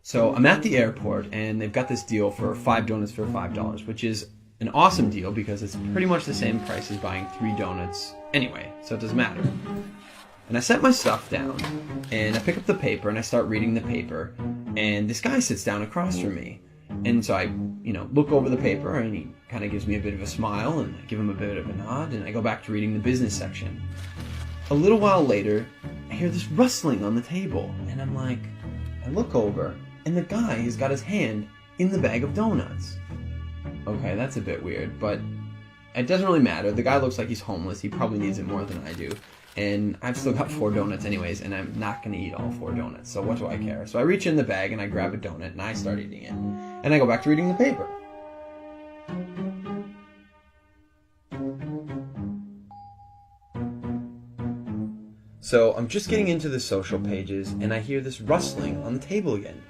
So I'm at the airport, and they've got this deal for 5 donuts for $5, which is an awesome deal because it's pretty much the same price as buying 3 donuts anyway, so it doesn't matter. And I set my stuff down, and I pick up the paper, and I start reading the paper, and this guy sits down across from me. And so I, look over the paper, and he kind of gives me a bit of a smile, and I give him a bit of a nod, and I go back to reading the business section. A little while later, I hear this rustling on the table, and I look over, and the guy has got his hand in the bag of donuts. Okay, that's a bit weird, but it doesn't really matter. The guy looks like he's homeless. He probably needs it more than I do. And I've still got 4 donuts anyways, and I'm not going to eat all 4 donuts, so what do I care? So I reach in the bag, and I grab a donut, and I start eating it. And I go back to reading the paper. So I'm just getting into the social pages, and I hear this rustling on the table again.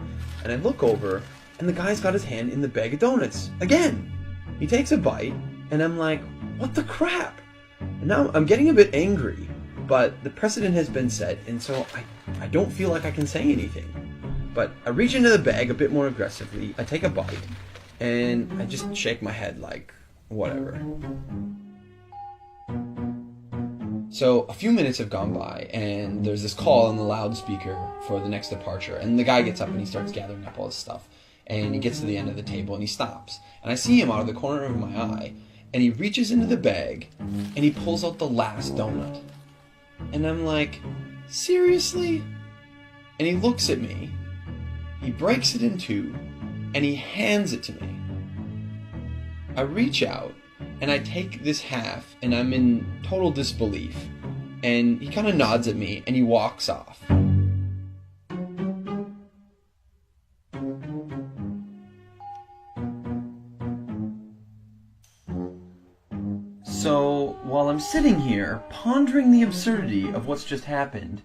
And I look over, and the guy's got his hand in the bag of donuts again. He takes a bite, and I'm like, what the crap? And now I'm getting a bit angry, but the precedent has been set, and so I don't feel like I can say anything. But I reach into the bag a bit more aggressively, I take a bite, and I just shake my head like, whatever. So a few minutes have gone by, and there's this call on the loudspeaker for the next departure, and the guy gets up and he starts gathering up all his stuff, and he gets to the end of the table and he stops, and I see him out of the corner of my eye, and he reaches into the bag and he pulls out the last donut, and I'm like, seriously? And he looks at me, he breaks it in 2, and he hands it to me. I reach out, and I take this half, and I'm in total disbelief. And he kind of nods at me, and he walks off. So, while I'm sitting here, pondering the absurdity of what's just happened,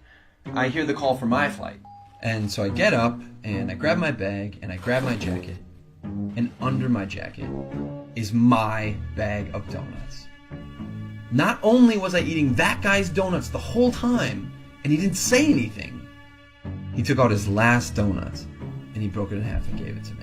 I hear the call for my flight. And so I get up, and I grab my bag, and I grab my jacket, and under my jacket is my bag of donuts. Not only was I eating that guy's donuts the whole time, and he didn't say anything, he took out his last donuts, and he broke it in half and gave it to me.